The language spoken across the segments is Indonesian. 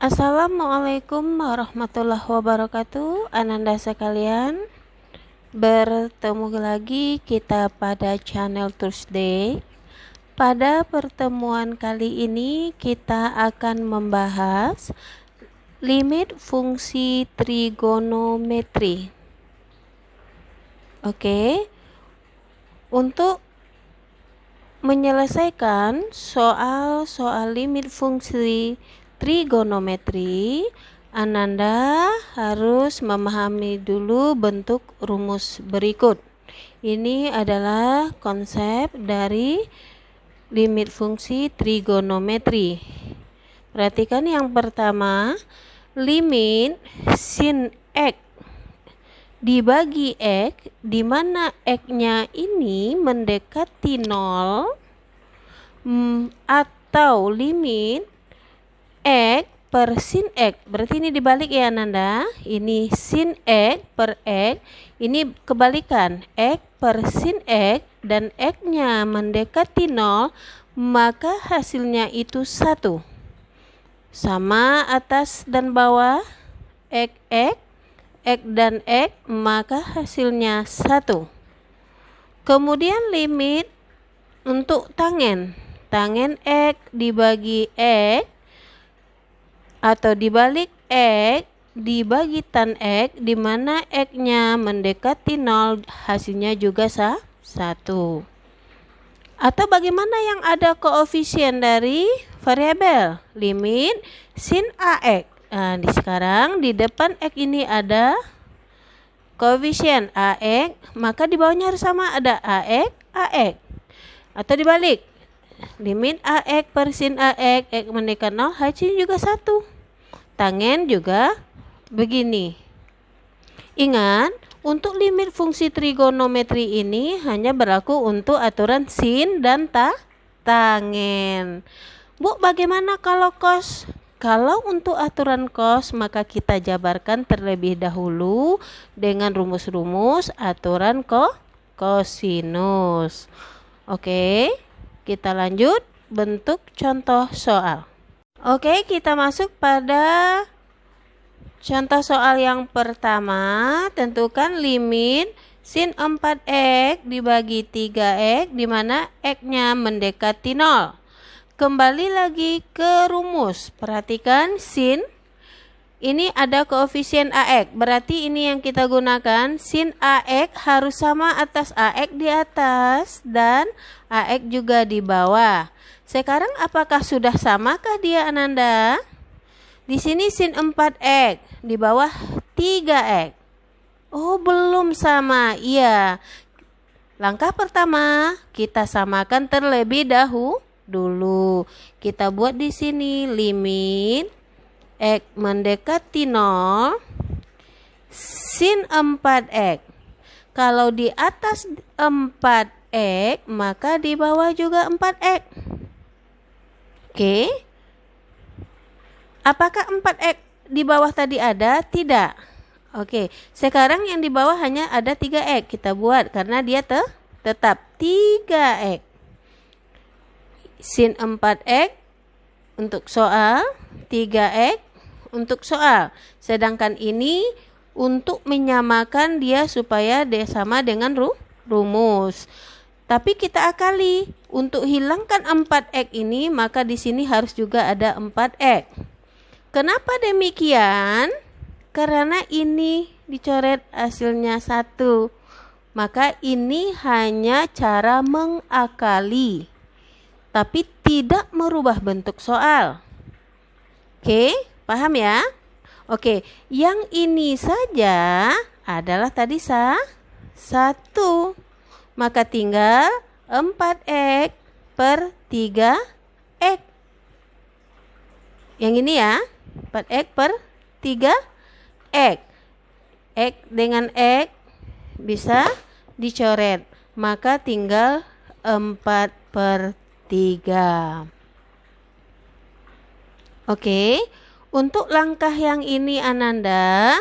Assalamualaikum warahmatullahi wabarakatuh. Ananda sekalian, bertemu lagi kita pada channel Tuesday. Pada pertemuan kali ini kita akan membahas limit fungsi trigonometri. Oke. Untuk menyelesaikan soal-soal limit fungsi trigonometri, Ananda harus memahami dulu bentuk rumus berikut. Ini adalah konsep dari limit fungsi trigonometri. Perhatikan yang pertama, limit sin x dibagi x, di mana x-nya ini mendekati 0, atau limit x per sin x. Berarti ini dibalik ya Nanda. Ini sin x per x, ini kebalikan, x per sin x, dan x-nya mendekati 0, maka hasilnya itu 1. Sama atas dan bawah, x dan x, maka hasilnya 1. Kemudian limit untuk tangen x dibagi x, atau dibalik x dibagi tan x, di mana x-nya mendekati 0, hasilnya juga 1. Atau bagaimana yang ada koefisien dari variabel, limit sin ax. Nah, sekarang di depan x ini ada koefisien ax, maka di bawahnya harus sama, ada ax. Atau dibalik, limit ax per sin ax, x mendekati 0, hasilnya juga 1. Tangen juga begini. Ingat, untuk limit fungsi trigonometri ini hanya berlaku untuk aturan sin dan tangen. Bu, bagaimana kalau cos? Kalau untuk aturan cos, maka kita jabarkan terlebih dahulu dengan rumus-rumus aturan kosinus. Oke, kita lanjut bentuk contoh soal. Oke, kita masuk pada contoh soal yang pertama. Tentukan limit sin 4x dibagi 3x, di mana x-nya mendekati 0. Kembali lagi ke rumus. Perhatikan sin, ini ada koefisien ax, berarti ini yang kita gunakan. Sin ax harus sama atas ax di atas dan ax juga di bawah. Sekarang apakah sudah samakah dia Ananda? Di sini sin 4x, di bawah 3x. Oh, belum sama. Iya. Langkah pertama, kita samakan terlebih dulu. Kita buat di sini limit x mendekati 0 sin 4x. Kalau di atas 4x, maka di bawah juga 4x. Oke. Apakah 4x di bawah tadi ada? Tidak. Oke. Sekarang yang di bawah hanya ada 3x. Kita buat karena dia tetap 3x. Sin 4x untuk soal, 3x untuk soal. Sedangkan ini untuk menyamakan dia supaya dia sama dengan rumus. Tapi kita akali, untuk hilangkan 4x ini, maka di sini harus juga ada 4x. Kenapa demikian? Karena ini dicoret hasilnya 1. Maka ini hanya cara mengakali, tapi tidak merubah bentuk soal. Oke, paham ya? Oke, yang ini saja adalah tadi 1. Maka tinggal 4x per 3x. Yang ini ya, 4x per 3x. X dengan x bisa dicoret. Maka tinggal 4 per 3. Oke, untuk langkah yang ini Ananda,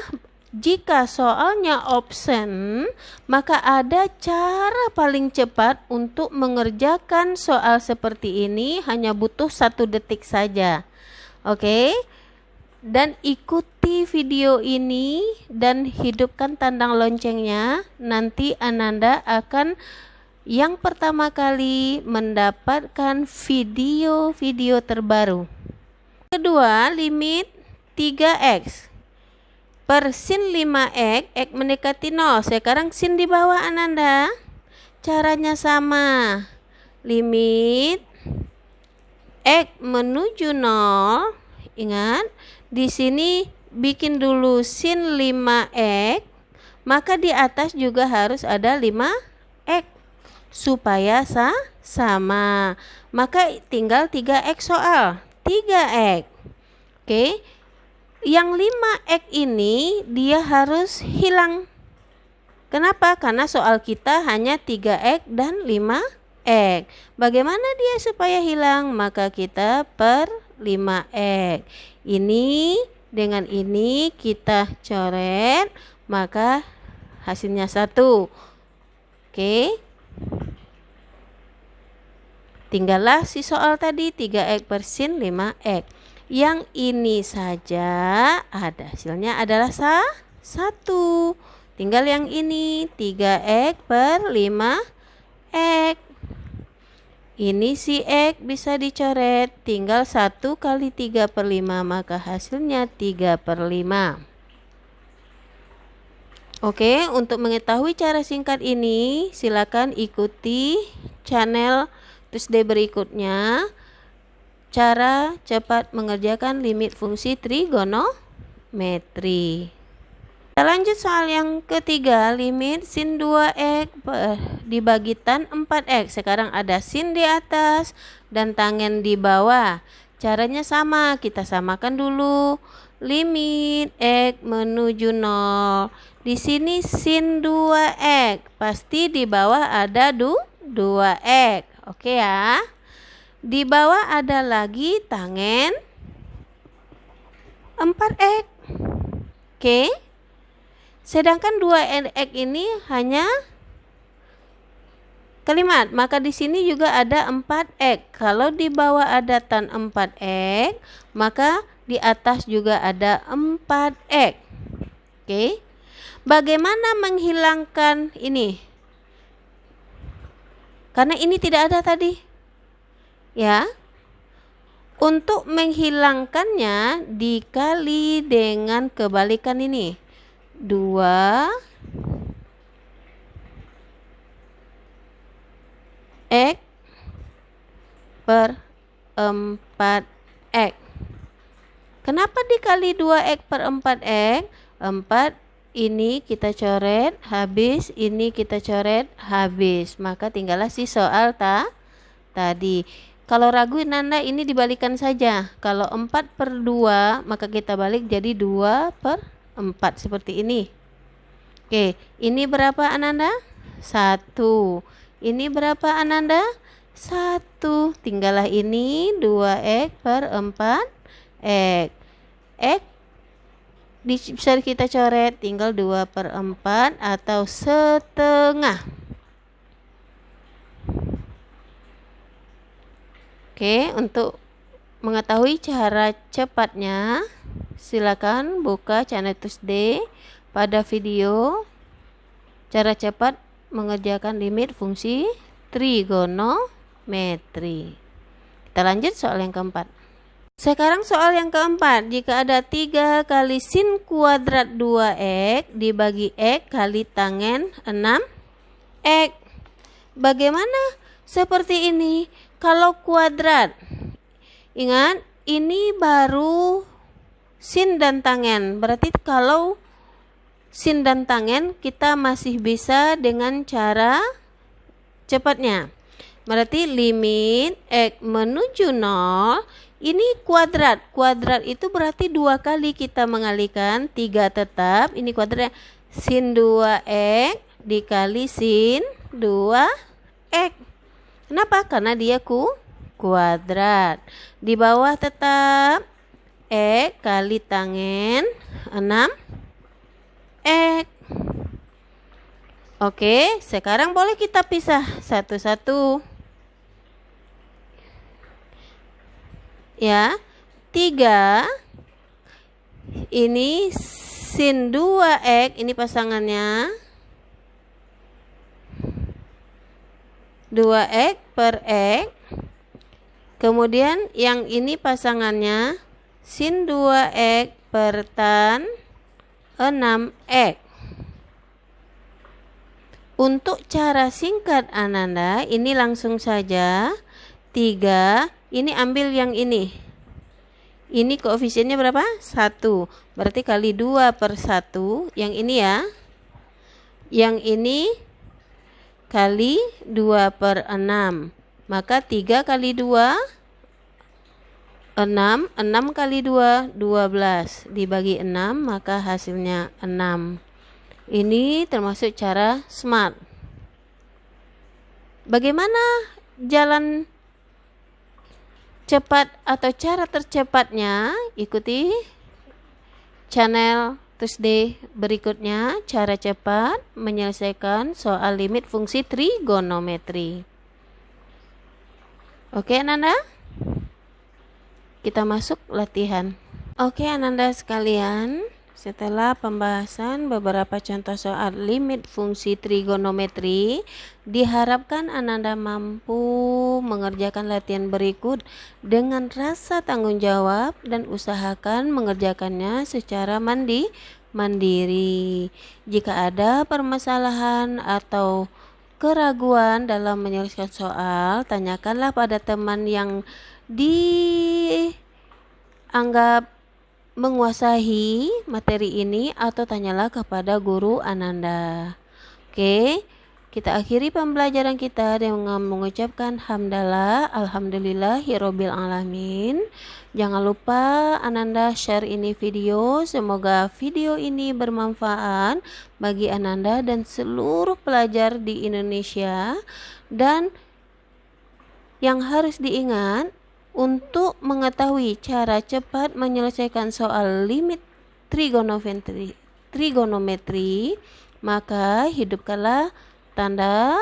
jika soalnya option, maka ada cara paling cepat untuk mengerjakan soal seperti ini, hanya butuh 1 detik saja. Oke, dan ikuti video ini dan hidupkan tandang loncengnya. Nanti Ananda akan yang pertama kali mendapatkan video-video terbaru. Kedua, limit 3x per sin 5x, x mendekati 0. Sekarang sin di bawah Ananda. Caranya sama. Limit x menuju 0. Ingat, di sini bikin dulu sin 5x, maka di atas juga harus ada 5x supaya sama. Maka tinggal 3x soal. 3x. Oke. Yang 5x ini dia harus hilang. Kenapa? Karena soal kita hanya 3x dan 5x. Bagaimana dia supaya hilang? Maka kita per 5x. Ini dengan ini kita coret, maka hasilnya 1. Oke. Tinggallah si soal tadi 3x per sin 5x. Yang ini saja ada hasilnya adalah 1. Tinggal yang ini 3x per 5x. Ini si x bisa dicoret. Tinggal 1 kali 3 per 5, maka hasilnya 3 per 5. Oke, untuk mengetahui cara singkat ini silakan ikuti channel Tuesday berikutnya. Cara cepat mengerjakan limit fungsi trigonometri. Kita lanjut soal yang ketiga, limit sin 2x dibagi tan 4x. Sekarang ada sin di atas dan tangen di bawah. Caranya sama, kita samakan dulu. Limit x menuju 0. Di sini sin 2x, pasti di bawah ada 2x. Oke ya. Di bawah ada lagi tangen 4x. Oke. Sedangkan 2x ini hanya kalimat, maka di sini juga ada 4x. Kalau di bawah ada tan 4x, maka di atas juga ada 4x. Oke. Bagaimana menghilangkan ini? Karena ini tidak ada tadi. Ya, untuk menghilangkannya dikali dengan kebalikan ini 2x per 4x. Kenapa dikali 2x per 4x? 4 ini kita coret habis, ini kita coret habis, maka tinggallah si soal tadi. Kalau ragu Nanda ini dibalikan saja. Kalau 4 per 2 maka kita balik jadi 2 per 4 seperti ini. Oke, ini berapa Ananda? 1. Ini berapa Ananda? 1. Tinggallah ini 2x per 4x. X bisa kita coret, tinggal 2 per 4 atau setengah. Oke, untuk mengetahui cara cepatnya, silakan buka channel Tuesday pada video cara cepat mengerjakan limit fungsi trigonometri. Kita lanjut soal yang keempat. Sekarang soal yang keempat, jika ada 3 kali sin kuadrat 2x dibagi x kali tangen 6x. Bagaimana seperti ini? Kalau kuadrat, ingat ini baru sin dan tangen. Berarti kalau sin dan tangen kita masih bisa dengan cara cepatnya. Berarti limit x menuju 0. Ini kuadrat. Kuadrat itu berarti 2 kali kita mengalihkan, 3 tetap. Ini kuadrat sin 2x dikali sin 2x. Kenapa? Karena dia kuadrat. Di bawah tetap x kali tangen 6x. Oke, sekarang boleh kita pisah satu-satu. Ya, 3 Ini sin 2x, ini pasangannya 2x per x. Kemudian yang ini pasangannya sin 2x per tan 6x. Untuk cara singkat Ananda, ini langsung saja 3, ini ambil yang ini. Ini koefisiennya berapa? 1. Berarti kali 2 per 1. Yang ini ya. Yang ini kali 2 per 6. Maka 3 kali 2, 6. 6 kali 2, 12. Dibagi 6, maka hasilnya 6. Ini termasuk cara smart. Bagaimana jalan cepat atau cara tercepatnya? Ikuti channel Tuesday berikutnya, cara cepat menyelesaikan soal limit fungsi trigonometri. Oke Ananda, kita masuk latihan. Oke Ananda sekalian, setelah pembahasan beberapa contoh soal limit fungsi trigonometri, diharapkan Ananda mampu mengerjakan latihan berikut dengan rasa tanggung jawab dan usahakan mengerjakannya secara mandiri. Jika ada permasalahan atau keraguan dalam menyelesaikan soal, tanyakanlah pada teman yang dianggap menguasai materi ini atau tanyalah kepada guru Ananda. Oke, kita akhiri pembelajaran kita dengan mengucapkan hamdalah alhamdulillahirabbil alamin. Jangan lupa Ananda share ini video. Semoga video ini bermanfaat bagi Ananda dan seluruh pelajar di Indonesia. Dan yang harus diingat, untuk mengetahui cara cepat menyelesaikan soal limit trigonometri, maka hidupkanlah tanda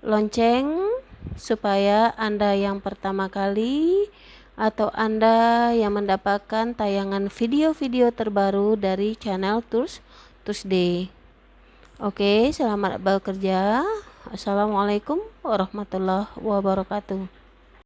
lonceng supaya Anda yang pertama kali atau Anda yang mendapatkan tayangan video-video terbaru dari channel Tuesday. Oke, selamat bekerja. Assalamualaikum warahmatullahi wabarakatuh.